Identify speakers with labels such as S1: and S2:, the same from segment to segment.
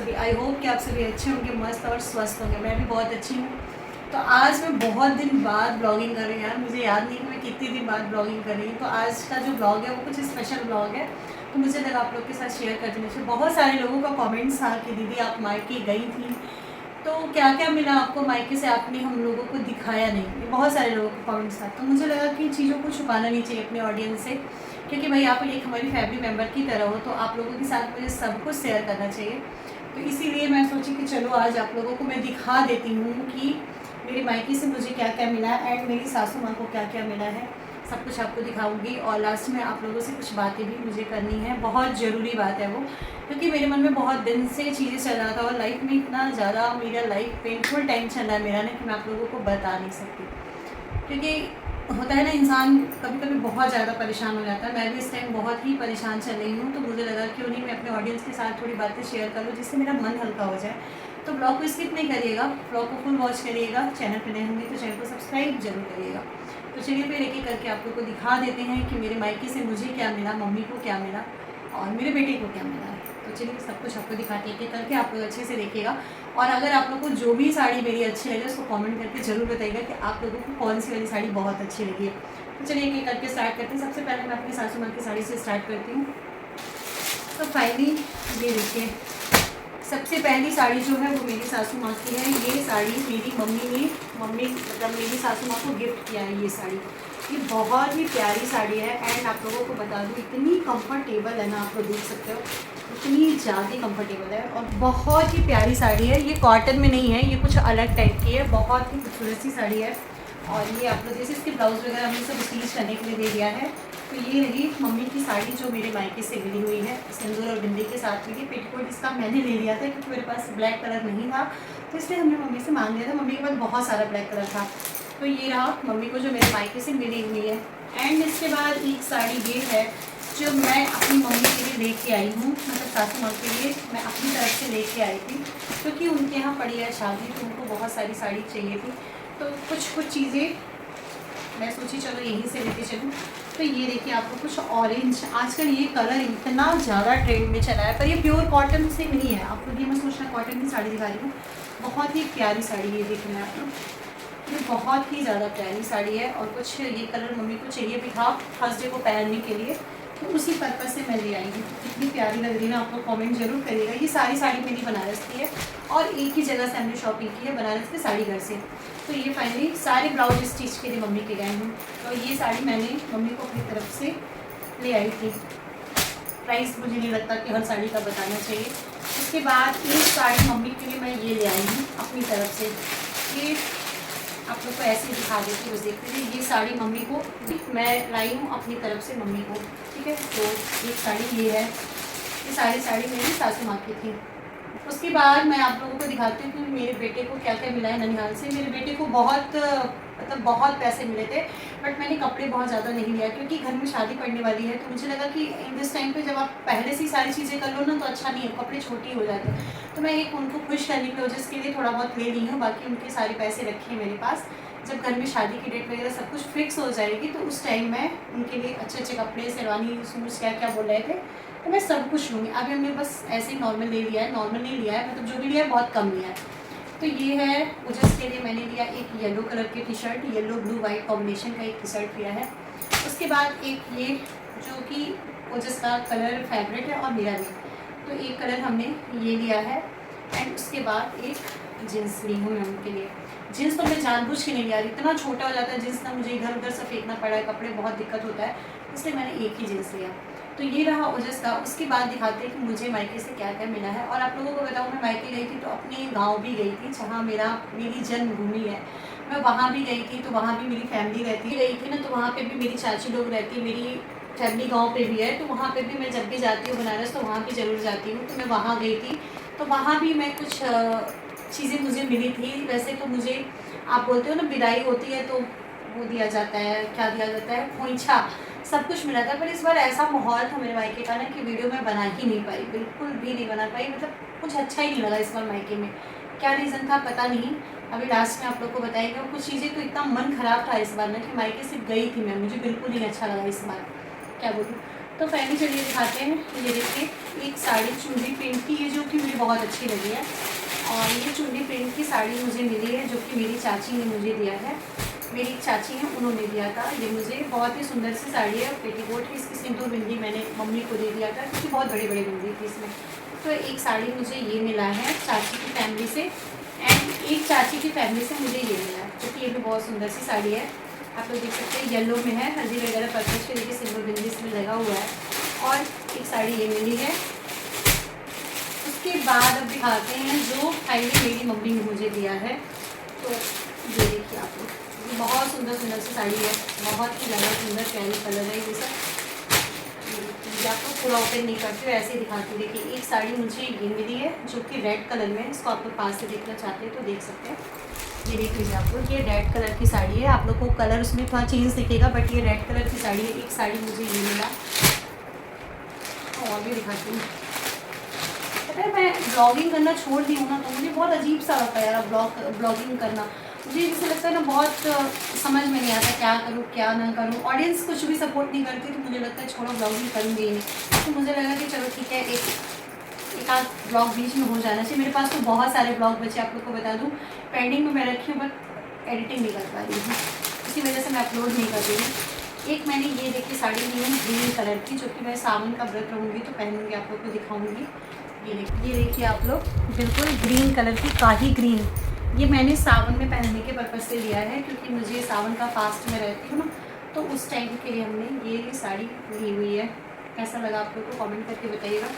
S1: सभी। I hope कि आप सभी अच्छे होंगे, मस्त और स्वस्थ होंगे। मैं भी बहुत अच्छी हूँ। तो आज मैं बहुत दिन बाद ब्लॉगिंग कर रही हूँ यार। मुझे याद नहीं कि मैं कितने दिन बाद ब्लॉगिंग कर रही हूँ। तो आज का जो ब्लॉग है वो कुछ स्पेशल ब्लॉग है, तो मुझे लगा आप लोग के साथ शेयर कर देना चाहिए। बहुत सारे लोगों का कमेंट्स था कि दीदी आप मायके गई थी तो क्या क्या मिला आपको मायके से, आपने हम लोगों को दिखाया नहीं। ये बहुत सारे लोगों का कमेंट्स था। तो मुझे लगा कि चीज़ों को छुपाना नहीं चाहिए अपने ऑडियंस से, क्योंकि भाई आप एक हमारी फैमिली मेम्बर की तरह हो, तो आप लोगों के साथ मुझे सब कुछ शेयर करना चाहिए। तो इसीलिए मैं सोची कि चलो आज आप लोगों को मैं दिखा देती हूँ कि मेरी मायके से मुझे क्या क्या मिला एंड मेरी सासू माँ को क्या क्या मिला है। सब कुछ आपको दिखाऊंगी और लास्ट में आप लोगों से कुछ बातें भी मुझे करनी है। बहुत ज़रूरी बात है वो, क्योंकि मेरे मन में बहुत दिन से चीज़ें चल रहा था और लाइफ में इतना ज़्यादा मेरा लाइफ पेनफुल टाइम चल रहा है मेरा ना, कि मैं आप लोगों को बता नहीं सकती। क्योंकि होता है ना, इंसान कभी कभी बहुत ज़्यादा परेशान हो जाता है। मैं भी इस टाइम बहुत ही परेशान चल रही हूँ, तो मुझे लगा क्यों नहीं मैं अपने ऑडियंस के साथ थोड़ी बातें शेयर कर लूँ जिससे मेरा मन हल्का हो जाए। तो ब्लॉग को स्किप नहीं करिएगा, ब्लॉग को फुल वॉच करिएगा। चैनल पर नए होंगे तो चैनल को सब्सक्राइब जरूर करिएगा। तो चलिए फिर एक एक करके आप लोग को दिखा देते हैं कि मेरे मायके से मुझे क्या मिला, मम्मी को क्या मिला और मेरे बेटे को क्या मिला है। तो चलिए सब कुछ आपको दिखाते हैं करके, आप लोग अच्छे से देखिएगा। और अगर आप लोग को जो भी साड़ी मेरी अच्छी लगे उसको कमेंट करके ज़रूर बताइएगा कि आप लोगों को कौन सी वाली साड़ी बहुत अच्छी लगी है। तो चलिए एक एक करके स्टार्ट करते हैं। सबसे पहले मैं अपनी सासू माँ की साड़ी से स्टार्ट करती हूँ। तो फाइनली ये देखिए, सबसे पहली साड़ी जो है वो मेरी सासू माँ की है। ये साड़ी मेरी मम्मी मतलब मेरी सासू माँ को गिफ्ट किया है। ये साड़ी, ये बहुत ही प्यारी साड़ी है एंड आप लोगों को बता दूँ इतनी कंफर्टेबल है ना, आप लोग देख सकते हो इतनी ज़्यादा कंफर्टेबल है और बहुत ही प्यारी साड़ी है। ये कॉटन में नहीं है, ये कुछ अलग टाइप की है, बहुत ही खूबसूरत सी साड़ी है। और ये आप लोग जैसे इसके ब्लाउज़ वगैरह हमने सब स्टिच करने के लिए दे दिया है। तो ये रही मम्मी की साड़ी जो मेरे मायके से मिली हुई है, सिंदूर और बिंदी के साथ मिली। पेटीकोट इसका मैंने ले लिया था क्योंकि मेरे पास ब्लैक कलर नहीं था, तो इसलिए हमने मम्मी से मांग लिया था। मम्मी के पास बहुत सारा ब्लैक कलर था। तो ये रहा मम्मी को जो मेरे मायके से मिली हुई है। एंड इसके बाद एक साड़ी ये है जो मैं अपनी मम्मी के लिए लेके आई हूँ, मतलब सासू माँ के लिए मैं अपनी तरफ से लेके आई थी, क्योंकि उनके यहाँ पड़ी है शादी, तो उनको बहुत सारी साड़ी चाहिए थी। तो कुछ चीज़ें मैं सोची चलो यहीं से लेके चलूँ। तो ये देखिए आपको कुछ ऑरेंज, आजकल ये कलर इतना ज़्यादा ट्रेंड में चला है, पर ये प्योर कॉटन से नहीं है। आप लोग ये मैं सोचना कॉटन की साड़ी दिखा रही हूँ। बहुत ही प्यारी साड़ी ये देखना है आप लोग, ये बहुत ही ज़्यादा प्यारी साड़ी है। और कुछ ये कलर मम्मी को चाहिए भी था फर्स्ट डे को पहनने के लिए, तो उसी पर्पज़ से मैं ले आई हूँ। कितनी प्यारी लग रही है ना, आप लोग कमेंट जरूर करिएगा। ये सारी साड़ी मेरी बनारस की है और एक ही जगह से हमने शॉपिंग की है, बनारस के साड़ी घर से। तो ये फाइनली सारे ब्लाउज स्टिच के लिए मम्मी के गए हूँ। तो ये साड़ी मैंने मम्मी को अपनी तरफ से ले आई थी। प्राइस मुझे नहीं लगता कि हर साड़ी का बताना चाहिए। उसके बाद एक साड़ी मम्मी के लिए मैं ये ले आई हूँ अपनी तरफ से। ये आप लोग को ऐसे ही दिखा देती हूँ, बस देखते थे। ये साड़ी मम्मी को मैं लाई हूँ अपनी तरफ से मम्मी को, ठीक है। तो एक साड़ी ये है, ये सारी साड़ी मेरी सासू माँ की थी। उसके बाद मैं आप लोगों को दिखाती हूँ कि मेरे बेटे को क्या क्या मिला है ननिहाल से। मेरे बेटे को बहुत पैसे मिले थे, बट मैंने कपड़े बहुत ज़्यादा नहीं लिया क्योंकि घर में शादी पड़ने वाली है। तो मुझे लगा कि इन दिस टाइम पे जब आप पहले से ही सारी चीज़ें कर लो ना तो अच्छा नहीं है, कपड़े छोटे हो जाते हैं। तो मैं एक उनको खुश करने की वजह के लिए थोड़ा बहुत ले ली हूँ, बाकी उनके सारे पैसे रखे हैं मेरे पास। जब घर में शादी की डेट वगैरह सब कुछ फिक्स हो जाएगी तो उस टाइम मैं उनके लिए अच्छे अच्छे कपड़े, शेरवानी, सूट्स क्या क्या बोल रहे थे, तो मैं सब कुछ लूँगी। अभी हमने बस ऐसे ही नॉर्मल ले लिया है, नॉर्मल नहीं लिया है, मतलब जो भी लिया है बहुत कम लिया है। तो ये है ओजस के लिए मैंने लिया एक येलो कलर की T shirt, yellow blue white combination का एक टी शर्ट लिया है। उसके बाद एक ये जो कि ओजस का कलर फेवरेट है और मेरा भी, तो एक कलर हमने ये लिया है। एंड उसके बाद एक जीन्स ली हूँ मैं उनके लिए। जीन्स तो मैं जानबूझ के नहीं लिया, इतना छोटा हो जाता है जीन्स ना, मुझे इधर उधर से फेंकना पड़ा है, कपड़े बहुत दिक्कत होता है, इसलिए मैंने एक ही जीन्स लिया। तो ये रहा ओजस का। उसके बाद दिखाते हैं कि मुझे मायके से क्या क्या मिला है। और आप लोगों को बताऊँ, मैं मायके गई थी तो अपने गांव भी गई थी जहाँ मेरी जन्मभूमि है। मैं वहाँ भी गई थी, तो वहाँ भी मेरी फैमिली रहती गई थी ना, तो वहाँ पे भी मेरी चाची लोग रहती है, मेरी फैमिली गाँव पे भी है। तो वहाँ पे भी मैं जब भी जाती हूँ बनारस तो वहाँ भी ज़रूर जाती हूँ। तो मैं वहाँ गई थी, तो वहाँ भी मैं कुछ चीज़ें मुझे मिली थी। वैसे तो मुझे, आप बोलते हो ना विदाई होती है तो वो दिया जाता है, क्या दिया जाता है, खोइछा, सब कुछ मिला था। पर इस बार ऐसा माहौल था मेरे मायके का ना कि वीडियो मैं बना ही नहीं पाई, बिल्कुल भी नहीं बना पाई। मतलब कुछ अच्छा ही नहीं लगा इस बार मायके में। क्या रीज़न था पता नहीं, अभी लास्ट में आप लोग को बताएगा। कुछ चीज़ें तो इतना मन ख़राब था इस बार ना कि मायके से गई थी मैं, मुझे बिल्कुल नहीं अच्छा लगा इस बार, क्या बोलूँ। तो पहले चलिए दिखाते हैं। ये देखिए एक साड़ी चुन्नी प्रिंट की है जो कि मुझे बहुत अच्छी लगी है। और ये चुन्नी प्रिंट की साड़ी मुझे मिली है जो कि मेरी चाची ने मुझे दिया है। मेरी एक चाची हैं, उन्होंने दिया था। ये मुझे बहुत ही सुंदर सी साड़ी है, पेटीकोट की इसकी सिंदूर बिंदी मैंने मम्मी को दे दिया था क्योंकि बहुत बड़ी बड़ी बिंदी थी इसमें। तो एक साड़ी मुझे ये मिला है चाची की फैमिली से, एंड एक चाची की फैमिली से मुझे ये मिला है क्योंकि ये भी बहुत सुंदर सी साड़ी है। आप लोग देख सकते हैं येलो में है, हल्दी वगैरह पर्पज के देखिए सिंदूर बिंदी इसमें लगा हुआ है। और एक साड़ी ये मिली है। उसके बाद अब दिखाते हैं जो फाइनली मेरी मम्मी ने मुझे दिया है। तो ये देखिए आप लोग, ये बहुत सुंदर सुंदर सी साड़ी है, बहुत ही ज़्यादा सुंदर प्यारी कलर है ये सब। ये आपको पूरा ओपन नहीं करती हूँ, ऐसे ही दिखाती हूँ। देखिए एक साड़ी मुझे ये मिली है जो कि रेड कलर में है। इसको आप लोग पास से देखना चाहते हैं तो देख सकते हैं। ये देख लीजिए आप लोग, ये रेड कलर की साड़ी है। आप लोग को कलर उसमें थोड़ा चेंज दिखेगा बट ये रेड कलर की साड़ी है। एक साड़ी मुझे ये मिला, और भी दिखाती हूँ। पता है मैं ब्लॉगिंग करना छोड़ दी हूँ ना, तो मुझे बहुत अजीब सा लगता है यार ब्लॉगिंग करना। मुझे जैसे लगता है ना, बहुत समझ में नहीं आता क्या करूँ क्या ना करूँ। ऑडियंस कुछ भी सपोर्ट नहीं करती तो मुझे लगता है छोड़ो ब्लॉगिंग करूँगी ही नहीं। तो मुझे लगा कि चलो ठीक है, एक आध ब्लॉग बीच में हो जाना चाहिए। मेरे पास तो बहुत सारे ब्लॉग बचे, आप लोग को बता दूँ पेंडिंग में मैं रखी हूँ, बट एडिटिंग नहीं कर पा रही हूँ, इसी वजह से मैं अपलोड नहीं कर रही हूँ। एक मैंने ये देखिए साड़ी ली है ग्रीन कलर की, जो कि मैं सावन का व्रत रहूँगी तो पहनूँगी, आप लोग को दिखाऊँगी। ये देखिए आप लोग, बिल्कुल ग्रीन कलर की, काही ग्रीन। ये मैंने सावन में पहनने के पर्पज़ से लिया है क्योंकि मुझे सावन का फास्ट में रहती हूँ ना, तो उस टाइम के लिए हमने ये साड़ी ली हुई है। कैसा लगा आप लोग को कमेंट करके बताइएगा।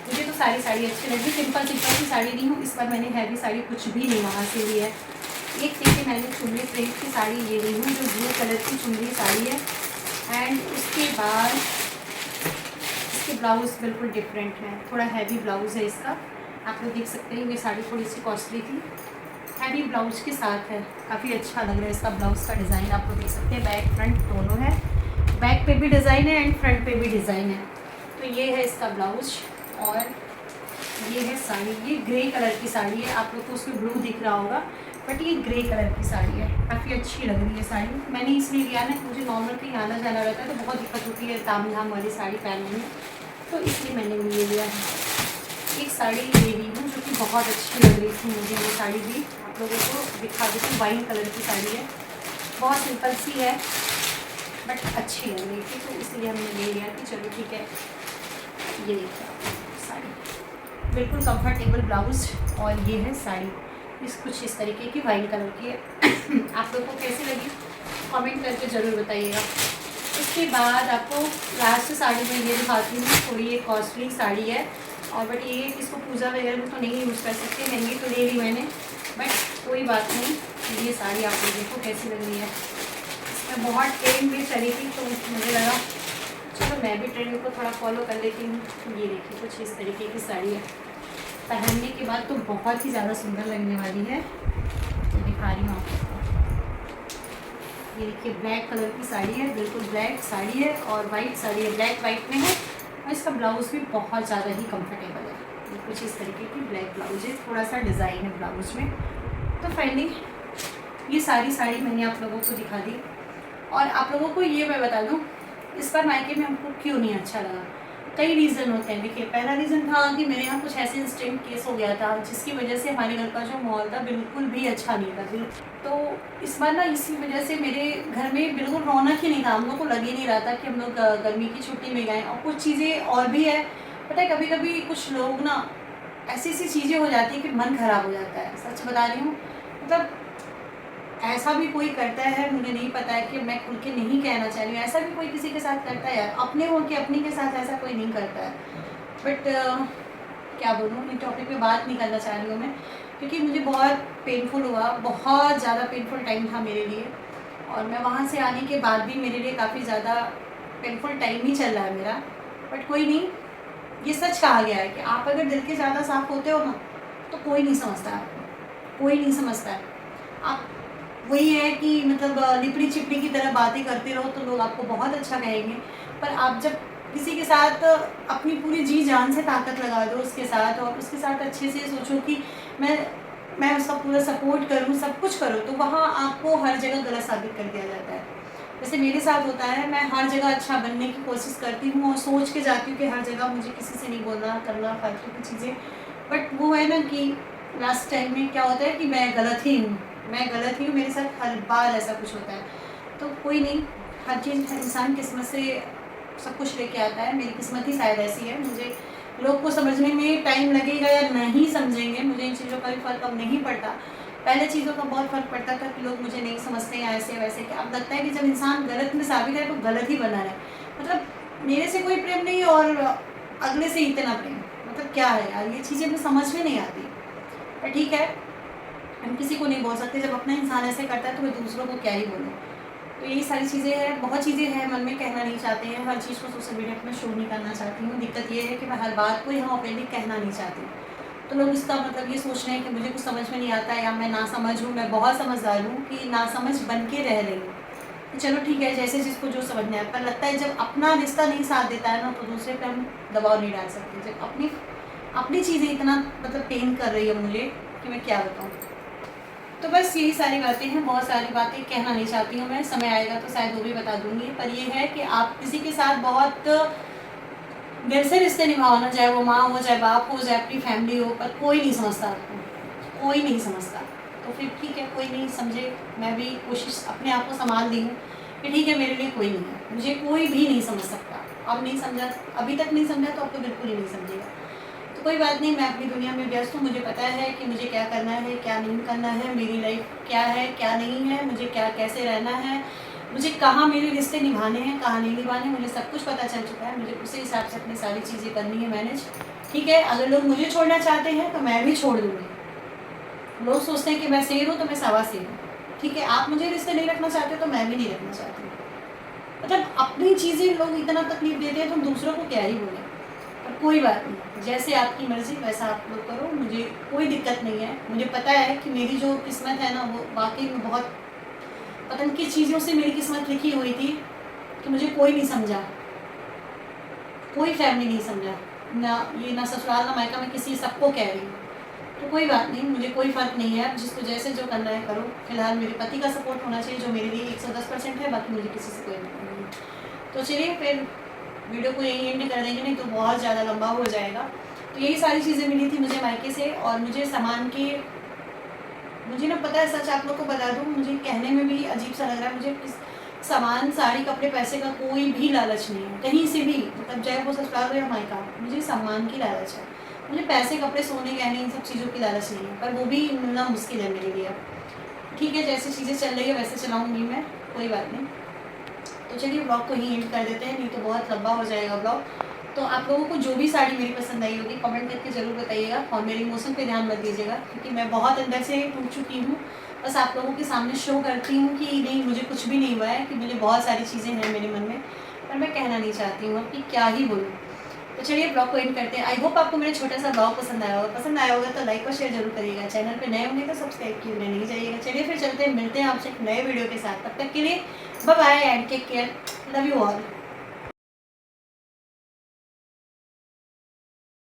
S1: मुझे तो सारी साड़ी अच्छी लगी, सिंपल सी साड़ी ली हूँ। इस बार मैंने हैवी साड़ी कुछ भी नहीं वहाँ से ली है। एक देखिए मैंने चुनरी प्रिंट की साड़ी ये ली हूँ जो ब्लू कलर की चुनरी साड़ी है। एंड उसके बाद इसके ब्लाउज़ बिल्कुल डिफरेंट है, थोड़ा हैवी ब्लाउज़ है इसका। आप लोग देख सकते हैं ये साड़ी थोड़ी सी कॉस्टली थी, हैवी ब्लाउज के साथ है। काफ़ी अच्छा लग रहा है इसका ब्लाउज़ का डिज़ाइन, आप लोग देख सकते हैं। बैक फ्रंट दोनों है, बैक पे भी डिज़ाइन है एंड फ्रंट पे भी डिज़ाइन है। तो ये है इसका ब्लाउज और ये है साड़ी। ये ग्रे कलर की साड़ी है, आप लोग को उसमें ब्लू दिख रहा होगा बट ये ग्रे कलर की साड़ी है। काफ़ी अच्छी लग रही है साड़ी। मैंने इसलिए लिया ना, मुझे नॉर्मल कहीं आना जाना रहता है तो बहुत दिक्कत होती है ताम झाम वाली साड़ी पहनने में, तो इसलिए मैंने ये लिया है। एक साड़ी ले ली हूँ जो कि बहुत अच्छी लग रही थी मुझे, ये साड़ी भी आप लोगों को दिखा देती हूँ। वाइन कलर की साड़ी है, बहुत सिंपल सी है बट अच्छी लग रही थी, तो इसलिए हमने ले लिया कि चलो ठीक है। ये देखिए साड़ी, बिल्कुल कंफर्टेबल ब्लाउज, और ये है साड़ी कुछ इस तरीके की वाइन कलर की है। आप लोग को कैसी लगी कमेंट करके ज़रूर बताइएगा। उसके बाद आपको लास्ट साड़ी में ये दिखाती हूँ, थोड़ी एक कॉस्टली साड़ी है और बट ये इसको पूजा वगैरह में तो नहीं यूज़ कर सकते, महंगी तो ले ली मैंने बट कोई बात नहीं। ये साड़ी आप लोग देखो कैसी लग रही है। इसमें बहुत ट्रेंड में चली थी तो मुझे लगा चलो मैं भी ट्रेंड को थोड़ा फॉलो कर लेती हूँ। ये देखिए कुछ इस तरीके की साड़ी है, पहनने के बाद तो बहुत ही ज़्यादा सुंदर लगने वाली है। तो दिखा रही हूँ आपको, ये देखिए ब्लैक कलर की साड़ी है, बिल्कुल ब्लैक साड़ी है और वाइट साड़ी है, ब्लैक वाइट में है। और इसका ब्लाउज़ भी बहुत ज़्यादा ही कंफर्टेबल है। ये कुछ इस तरीके की ब्लैक ब्लाउज है, थोड़ा सा डिज़ाइन है ब्लाउज में। तो फाइनली ये सारी साड़ी मैंने आप लोगों को दिखा दी। और आप लोगों को ये मैं बता दूँ इस बार मायके में हमको क्यों नहीं अच्छा लगा। कई रीज़न होते हैं। देखिए पहला रीज़न था कि मेरे यहाँ कुछ ऐसे इंस्टेंट केस हो गया था जिसकी वजह से हमारे घर का जो माहौल था बिल्कुल भी अच्छा नहीं था। तो इस बार ना इसी वजह से मेरे घर में बिल्कुल रौनक ही नहीं था। हम लोग को लग ही नहीं रहा था कि हम लोग गर्मी की छुट्टी में गए। और कुछ चीज़ें और भी है, पता है कभी कभी कुछ लोग ना ऐसी ऐसी चीज़ें हो जाती है कि मन ख़राब हो जाता है। सच बता रही हूँ, मतलब ऐसा भी कोई करता है, मुझे नहीं पता है कि मैं खुल के नहीं कहना चाह रही हूँ, ऐसा भी कोई किसी के साथ करता है यार। अपने हो कि अपने के साथ ऐसा कोई नहीं करता है। बट क्या बोलूँ, इन टॉपिक पे बात नहीं करना चाह रही हूँ मैं, क्योंकि मुझे बहुत पेनफुल हुआ, बहुत ज़्यादा पेनफुल टाइम था मेरे लिए। और मैं वहाँ से आने के बाद भी मेरे लिए काफ़ी ज़्यादा पेनफुल टाइम ही चल रहा है मेरा। बट कोई नहीं, ये सच कहा गया है कि आप अगर दिल के ज़्यादा साफ होते हो ना तो कोई नहीं समझता आपको, कोई नहीं समझता है। आप वही है कि मतलब लिपड़ी चिपड़ी की तरह बातें करते रहो तो लोग आपको बहुत अच्छा कहेंगे, पर आप जब किसी के साथ अपनी पूरी जी जान से ताकत लगा दो उसके साथ, और उसके साथ अच्छे से सोचो कि मैं उसका पूरा सपोर्ट करूँ, सब कुछ करूँ, तो वहाँ आपको हर जगह गलत साबित कर दिया जाता है। जैसे मेरे साथ होता है, मैं हर जगह अच्छा बनने की कोशिश करती हूँ और सोच के जाती हूँ कि हर जगह मुझे किसी से नहीं बोलना करना फालतू की चीज़ें, बट वो है ना कि लास्ट टाइम में क्या होता है कि मैं गलत ही हूँ, मेरे साथ हर बार ऐसा कुछ होता है। तो कोई नहीं, हर चीज़ इंसान किस्मत से सब कुछ लेके आता है, मेरी किस्मत ही शायद ऐसी है। मुझे लोग को समझने में टाइम लगेगा या नहीं समझेंगे, मुझे इन चीज़ों का भी फ़र्क अब नहीं पड़ता। पहले चीज़ों का बहुत फ़र्क पड़ता था कि लोग मुझे नहीं समझते या ऐसे वैसे, कि अब लगता है कि जब इंसान गलत में साबित है तो गलत ही बना रहे। मतलब मेरे से कोई प्रेम नहीं और अगले से इतना प्रेम, मतलब क्या है यार, ये चीज़ें मुझे समझ में नहीं आती। पर ठीक है, हम किसी को नहीं बोल सकते, जब अपना इंसान ऐसे करता है तो मैं दूसरों को क्या ही बोलूँ। तो यही सारी चीज़ें हैं, बहुत चीज़ें हैं मन में, कहना नहीं चाहते हैं, हर चीज़ को सोशल मीडिया पर मैं शो नहीं करना चाहती हूँ। दिक्कत ये है कि मैं हर बात को यहाँ ओपनली कहना नहीं चाहती। तो लोग इसका मतलब ये सोच रहे हैं कि मुझे कुछ समझ में नहीं आता या मैं नासमझ हूँ, मैं बहुत समझदार हूँ कि नासमझ बन के रह रही हूँ। तो चलो ठीक है, जैसे जिसको जो समझना है, पर लगता है जब अपना रिश्ता नहीं साथ देता है ना, तो दूसरे पे हम दबाव नहीं डाल सकते। जब अपनी अपनी चीज़ें इतना मतलब पेन कर रही है मुझे कि मैं क्या बताऊँ। तो बस यही सारी बातें हैं, बहुत सारी बातें कहना नहीं चाहती हूँ मैं, समय आएगा तो शायद वो भी बता दूँगी। पर ये है कि आप किसी के साथ बहुत दिल से रिश्ते निभाओ ना, चाहे वो माँ हो, चाहे बाप हो, चाहे अपनी फैमिली हो, पर कोई नहीं समझता आपको, कोई नहीं समझता। तो फिर ठीक है, कोई नहीं समझे, मैं भी कोशिश अपने आप को संभाल दी हूँ कि ठीक है, मेरे लिए कोई नहीं है, मुझे कोई भी नहीं समझ सकता। अब नहीं समझा, अभी तक नहीं समझा तो अब तो बिल्कुल ही नहीं समझेगा। तो कोई बात नहीं, मैं अपनी दुनिया में व्यस्त हूँ, मुझे पता है कि मुझे क्या करना है, क्या नहीं करना है, मेरी लाइफ क्या है, क्या नहीं है, मुझे क्या कैसे रहना है, मुझे कहाँ मेरे रिश्ते निभाने हैं, कहाँ नहीं निभाने, मुझे सब कुछ पता चल चुका है। मुझे उसी हिसाब से अपनी सारी चीज़ें करनी है मैनेज। ठीक है, अगर लोग मुझे छोड़ना चाहते हैं तो मैं भी छोड़ दूँगी। लोग सोचते हैं कि मैं शेर हूँ तो मैं सवा शेर हूँ। ठीक है, आप मुझे रिश्ते नहीं रखना चाहते तो मैं भी नहीं रखना चाहती हूँ। मतलब अपनी चीज़ें लोग इतना तकलीफ देते हैं तो दूसरों को क्या ही बोलें। पर कोई बात नहीं, जैसे आपकी मर्ज़ी वैसा आप लोग करो, मुझे कोई दिक्कत नहीं है। मुझे पता है कि मेरी जो किस्मत है ना, वो वाक़ई में बहुत पता नहीं किस चीज़ों से मेरी किस्मत लिखी हुई थी कि मुझे कोई नहीं समझा, कोई फैमिली नहीं समझा, ना ससुराल ना मायका, मैं किसी सबको कह रही हूँ। तो कोई बात नहीं, मुझे कोई फ़र्क नहीं है, जिसको जैसे जो करना है करो। फिलहाल मेरे पति का सपोर्ट होना चाहिए जो मेरे लिए 110% है, बाकी मुझे किसी से कोई मतलब नहीं। तो चलिए फिर वीडियो को यही एंड कर देंगे, नहीं तो बहुत ज़्यादा लंबा हो जाएगा। तो यही सारी चीज़ें मिली थी मुझे मायके से, और मुझे सामान की, मुझे ना पता है, सच आप लोग को बता दूँ, मुझे कहने में भी अजीब सा लग रहा है, मुझे सामान, साड़ी, कपड़े, पैसे का कोई भी लालच नहीं है, कहीं से भी, मतलब चाहे वो ससुराल हो या मायका, मुझे सामान की लालच है। मुझे पैसे, कपड़े, सोने, गहने, इन सब चीज़ों की लालच नहीं है, पर वो भी मिलना मुश्किल है मेरे लिए। ठीक है, जैसे चीज़ें चल रही है वैसे चलाऊँगी मैं, कोई बात नहीं। तो चलिए ब्लॉग को ही एंड कर देते हैं, नहीं तो बहुत लंबा हो जाएगा ब्लॉग। तो आप लोगों को जो भी साड़ी मेरी पसंद आई होगी कमेंट करके ज़रूर बताइएगा, और मेरे इमोशन पे ध्यान मत दीजिएगा, क्योंकि मैं बहुत अंदर से टूट चुकी हूँ। बस आप लोगों के सामने शो करती हूँ कि नहीं, मुझे कुछ भी नहीं हुआ है, कि मुझे बहुत सारी चीज़ें हैं मेरे मन में, पर मैं कहना नहीं चाहती हूँ अब कि क्या ही बोलूँ। तो चलिए ब्लॉग को एंड करते हैं। आई होप आपको मेरा छोटा सा ब्लॉग पसंद आया होगा तो लाइक और शेयर जरूर करिएगा। चैनल पे नए होंगे तो सब्सक्राइब किए नहीं जाइएगा। चलिए फिर चलते हैं, मिलते हैं आपसे एक नए वीडियो के साथ। तब तक के लिए bye bye and take care, love you all.